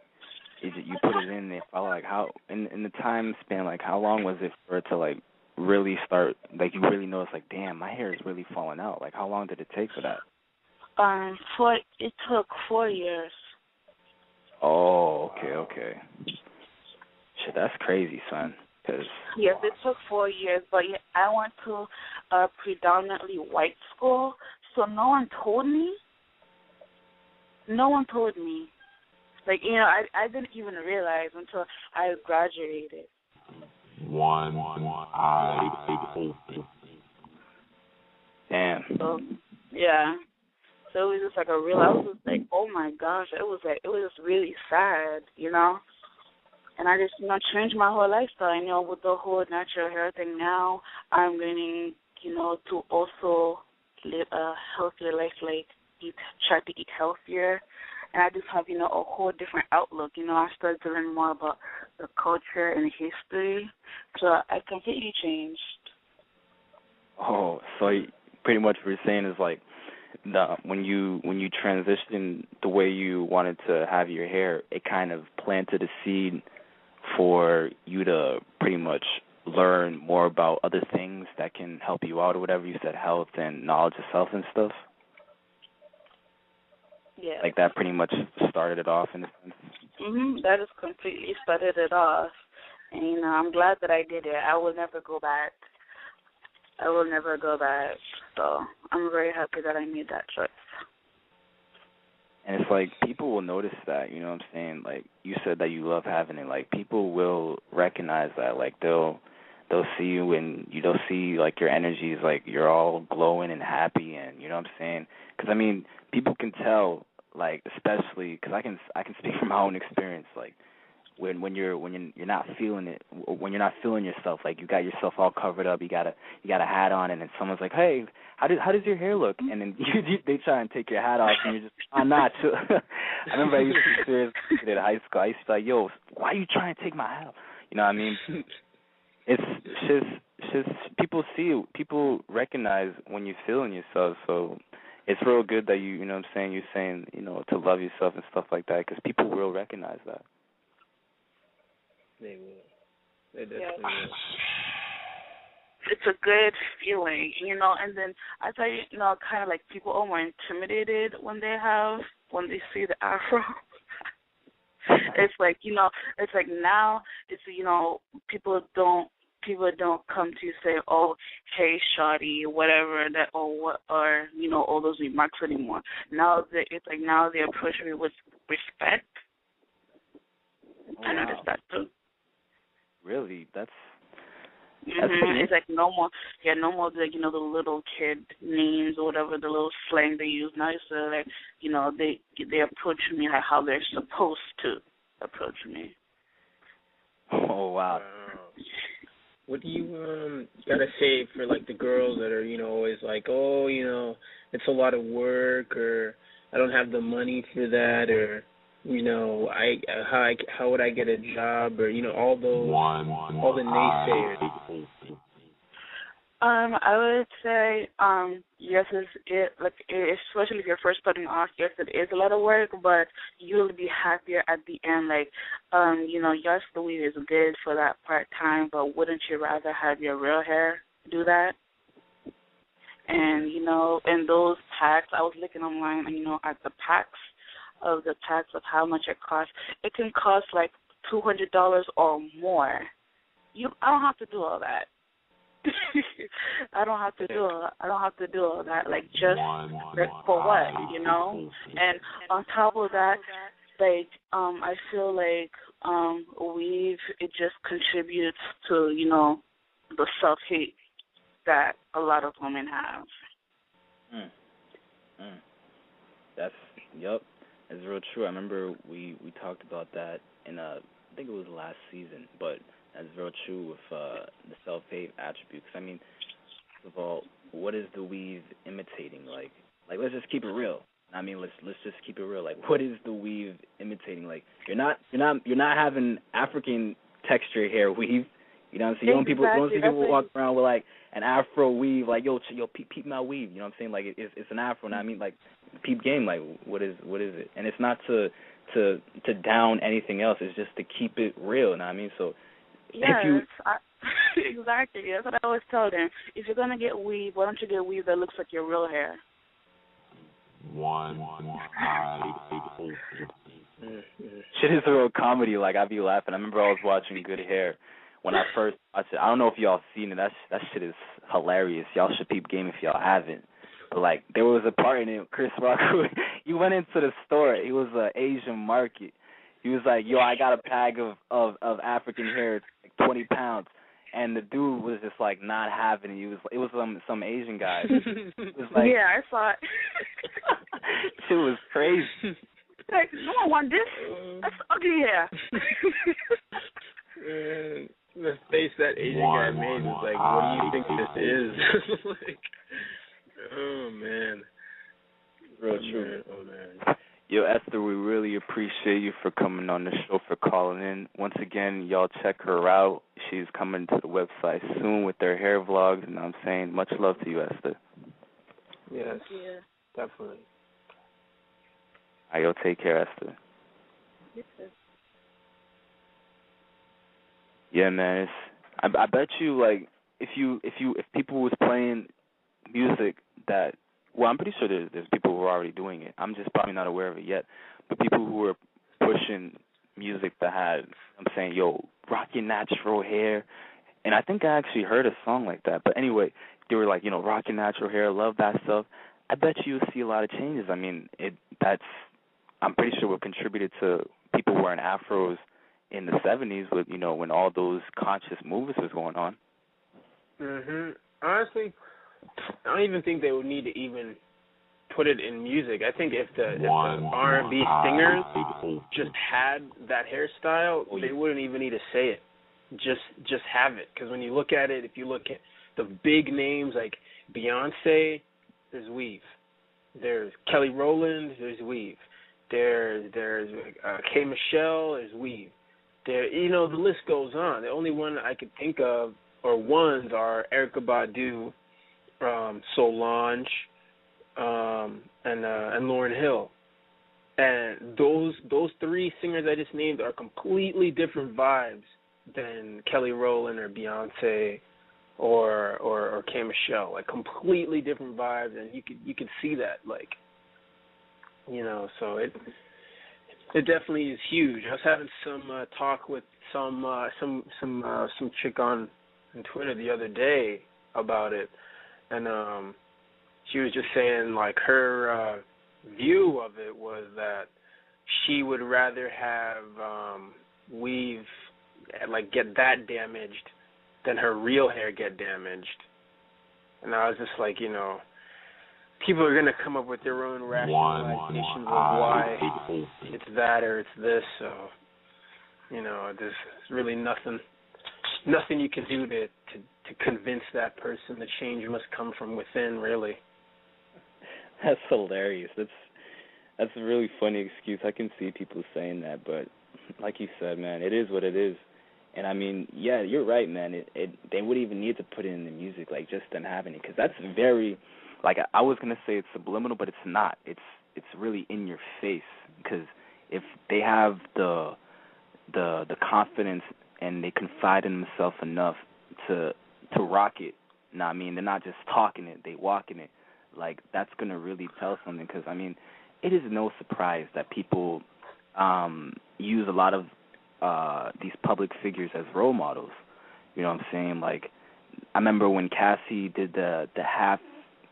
you put it in there, like, how, in the time span, like, how long was it for it to, like, really start, like, you really notice, like, damn, my hair is really falling out? Like, how long did it take for that? It took 4 years. Oh, okay. Shit, that's crazy, son. Yes, it took 4 years, but I went to a predominantly white school, so no one told me. Like, I didn't even realize until I graduated. One eye open. Damn. So, yeah. So it was just like I was just like, oh my gosh, it was just really sad, And I just, changed my whole lifestyle, with the whole natural hair thing. Now I'm learning, to also live a healthier life, like try to eat healthier. And I just have, a whole different outlook. I started to learn more about the culture and history. So I completely changed. Oh, so pretty much what you're saying is, like, when you transitioned the way you wanted to have your hair, it kind of planted a seed for you to pretty much learn more about other things that can help you out or whatever. You said health and knowledge of self and stuff. Yeah. Like, that pretty much started it off in a sense. That has completely started it off. And, I'm glad that I did it. I will never go back. So I'm very happy that I made that choice. And it's like, people will notice that, you know what I'm saying? Like, you said that you love having it. Like, people will recognize that. Like, they'll see you and they'll see, like, your energy is, like, you're all glowing and happy, and, you know what I'm saying? Because, people can tell, like, especially, because I can speak from my own experience, like, when you're not feeling it, when you're not feeling yourself, like, you got yourself all covered up, you got a hat on, and then someone's like, hey, how does your hair look? And then they try and take your hat off, and you're just, I'm not. I remember I used to be serious in high school. I used to be like, yo, why are you trying to take my hat off? You know what I mean? It's just people see you, people recognize when you're feeling yourself. So it's real good that you know what I'm saying, you're saying, to love yourself and stuff like that, because people will recognize that. They will. They definitely will. It's a good feeling, and then I tell you, kind of like people are more intimidated when they see the afro. It's like, it's like now it's, people don't come to say, oh, hey, shawty, whatever, that, or all those remarks anymore. Now it's like, now they approach me with respect. Oh, I noticed that too. Really? That's it's like no more like, the little kid names or whatever, the little slang they use. Now it's like, they approach me like how they're supposed to approach me. Oh, wow. What do you gotta say for, like, the girls that are, always like, oh, it's a lot of work, or I don't have the money for that, or how would I get a job, or all the naysayers? I would say, yes, especially if you're first starting off, yes, it is a lot of work, but you'll be happier at the end. Like, yes, the weave is good for that part-time, but wouldn't you rather have your real hair do that? And, in those packs, I was looking online, at the packs of how much it costs. It can cost like $200 or more. I don't have to do all that. I don't have to do all that. Like, just for what, And on top of that, like, I feel like weave, it just contributes to, the self-hate that a lot of women have. That's real true. I remember we talked about that in I think it was last season, but that's real true with the self-hate attributes. I mean, first of all, what is the weave imitating? Like let's just keep it real. I mean, let's just keep it real. Like, what is the weave imitating? Like, you're not having African texture hair weave. You know what I'm saying? Exactly. You don't see people walk around with like an Afro weave. Like, yo, peep my weave. You know what I'm saying? Like, it's an Afro. And I mean, like, peep game. Like, what is it? And it's not to down anything else. It's just to keep it real. You know what I mean? So. Yes, exactly. That's what I always tell them. If you're going to get weave, why don't you get weave that looks like your real hair? One eye open. Shit is a real comedy. Like, I be laughing. I remember I was watching Good Hair when I first watched it. I don't know if y'all seen it. That shit is hilarious. Y'all should peep game if y'all haven't. But, like, there was a part in it, Chris Rock, he went into the store. It was an Asian market. He was like, yo, I got a bag of African hair, it's like 20 pounds. And the dude was just, like, not having it. It was some Asian guy. It was like, yeah, I saw it. Shit was crazy. Like, no one want this. That's ugly hair. The face that Asian guy made was like, what do you think this is? Like, oh, man. Real true. Oh, man. Yo, Esther, we really appreciate you for coming on the show, for calling in. Once again, y'all check her out. She's coming to the website soon with their hair vlogs, and I'm saying much love to you, Esther. Yes, definitely. All right, yo, take care, Esther. Yes, sir. Yeah, man. I bet you, like, if people was playing music that, well, I'm pretty sure there's people who are already doing it. I'm just probably not aware of it yet. But people who are pushing music that had, I'm saying, yo, rock your natural hair. And I think I actually heard a song like that. But anyway, they were like, rock your natural hair, love that stuff. I bet you'll see a lot of changes. I mean, I'm pretty sure what contributed to people wearing afros in the 70s with, when all those conscious movements was going on. Honestly, I don't even think they would need to even put it in music. I think if the R&B singers just had that hairstyle, they wouldn't even need to say it. Just have it. Because when you look at it, if you look at the big names like Beyonce, there's weave. There's Kelly Rowland, there's weave. There's K. Michelle, there's weave. The list goes on. The only one I could think of, or ones, are Erykah Badu, Solange, and Lauryn Hill. And those three singers I just named are completely different vibes than Kelly Rowland or Beyonce or K. Michelle. Like, completely different vibes, and you could see that, like, so it definitely is huge. I was having some talk with some chick on Twitter the other day about it, and she was just saying, like, her view of it was that she would rather have weave, like, get that damaged than her real hair get damaged. And I was just like, people are going to come up with their own rationalizations of why it's that or it's this. So, there's really nothing you can do to convince that person the change must come from within, really. That's hilarious. That's a really funny excuse. I can see people saying that, but like you said, man, it is what it is. And I mean, yeah, you're right, man. They wouldn't even need to put it in the music, like just them having it, because that's very, like I was gonna say it's subliminal, but it's not. It's really in your face, because if they have the confidence and they confide in themselves enough to rock it, you know what I mean, they're not just talking it, they walking it. Like that's gonna really tell something, because I mean, it is no surprise that people use a lot of these public figures as role models. You know what I'm saying? Like, I remember when Cassie did the half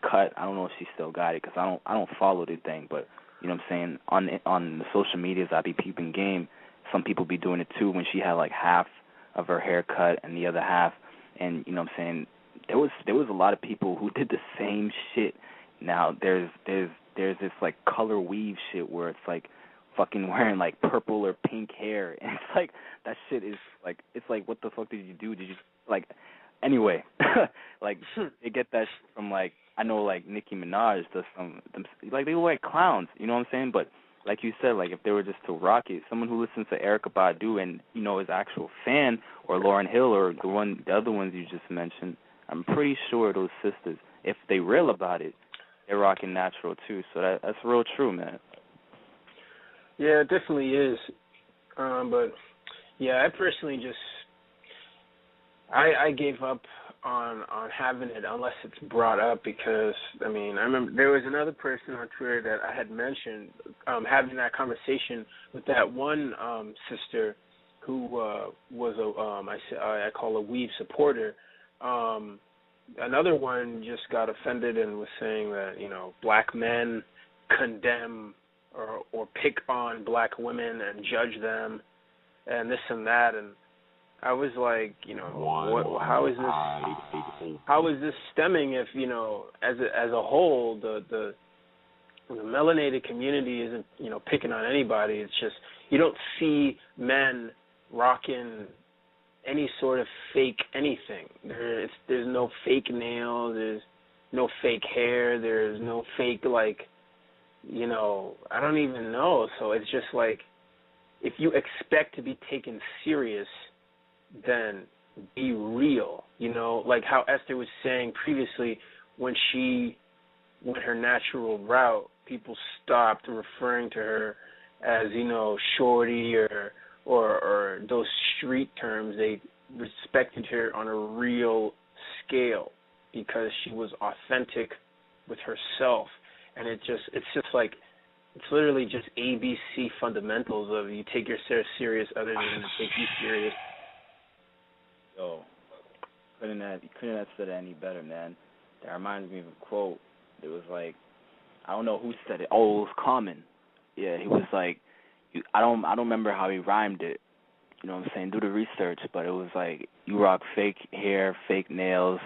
cut. I don't know if she still got it, because I don't follow the thing, but you know what I'm saying? On the social medias, I be peeping game. Some people be doing it too when she had like half of her hair cut and the other half, and you know what I'm saying? There was a lot of people who did the same shit. Now there's this like color weave shit where it's like fucking wearing like purple or pink hair, and it's like that shit is like, it's like, what the fuck did you do? Did you like, anyway? Like they get that shit from, like, I know like Nicki Minaj does some, like they look like clowns, you know what I'm saying? But like you said, like if they were just to rock it, someone who listens to Erykah Badu and you know is actual fan, or Lauryn Hill, or the other ones you just mentioned, I'm pretty sure those sisters, if they real about it, they're rocking natural too. So that's real true, man. Yeah, it definitely is. But yeah, I personally just I gave up on having it unless it's brought up, because I mean, I remember there was another person on Twitter that I had mentioned having that conversation with that one sister who was a I call a weave supporter. Another one just got offended and was saying that, you know, black men condemn or pick on black women and judge them and this and that, and I was like, you know, how is this stemming if, you know, as a whole the melanated community isn't, you know, picking on anybody. It's just you don't see men rocking any sort of fake anything. There's no fake nails, there's no fake hair, there's no fake, like, you know, I don't even know. So it's just like, if you expect to be taken serious, then be real, you know, like how Esther was saying previously, when she went her natural route, people stopped referring to her as, you know, shorty or those street terms. They respected her on a real scale because she was authentic with herself. And it's just like, it's literally just ABC fundamentals of you take yourself serious, others are going to take you serious. Yo, couldn't have said it any better, man. That reminds me of a quote. It was like, I don't know who said it. Oh, it was Common. Yeah, he was like, I don't remember how he rhymed it. You know what I'm saying? Do the research, but it was like, you rock fake hair, fake nails,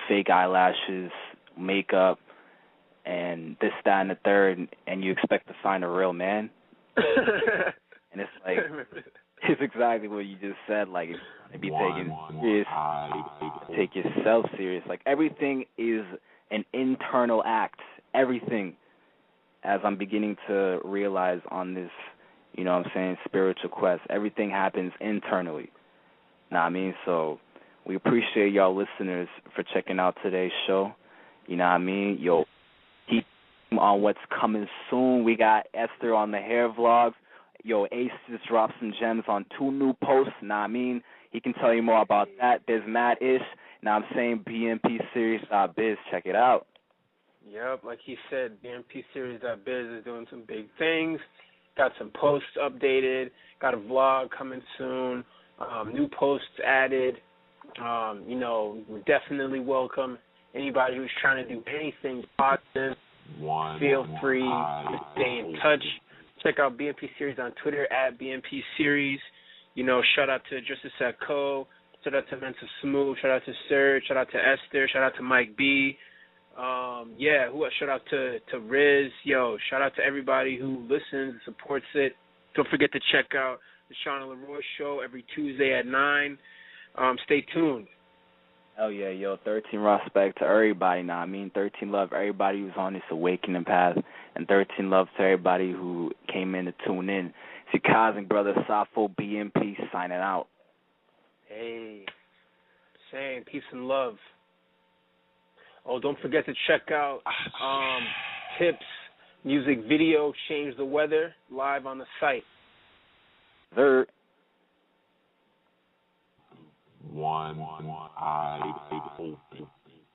fake eyelashes, makeup, and this, that, and the third, and you expect to find a real man? And it's like, it's exactly what you just said. Like, if you be taken serious, take yourself serious. Like, everything is an internal act. Everything, as I'm beginning to realize on this, you know what I'm saying, spiritual quest, everything happens internally. Know what I mean? So we appreciate y'all listeners for checking out today's show. You know what I mean? Yo, keep on what's coming soon. We got Esther on the hair vlogs. Yo, Ace just dropped some gems on 2 new posts. Know what I mean? He can tell you more about that. There's Mad Ish. Now I'm saying BMPseries.biz. Check it out. Yep, like he said, BMPseries.biz is doing some big things. Got some posts updated. Got a vlog coming soon. New posts added. You know, we definitely welcome anybody who's trying to do anything positive. Feel free to stay in touch. Check out BMP Series on Twitter at BMP Series. You know, shout out to Justice at Co. Shout out to Mental Smooth. Shout out to Serge. Shout out to Esther. Shout out to Mike B. Yeah, who else? Shout out to Riz. Yo, shout out to everybody who listens and supports it. Don't forget to check out the Shauna Leroy Show every Tuesday at 9. Stay tuned. Hell yeah, yo, 13 respect to everybody now. I mean, 13 love everybody who's on this awakening path, and 13 love to everybody who came in to tune in. It's your cousin, brother, AsaFoBMP, signing out. Hey, same, peace and love. Oh, don't forget to check out Tips music video, Change the Weather, live on the site. TheyR. One eye open.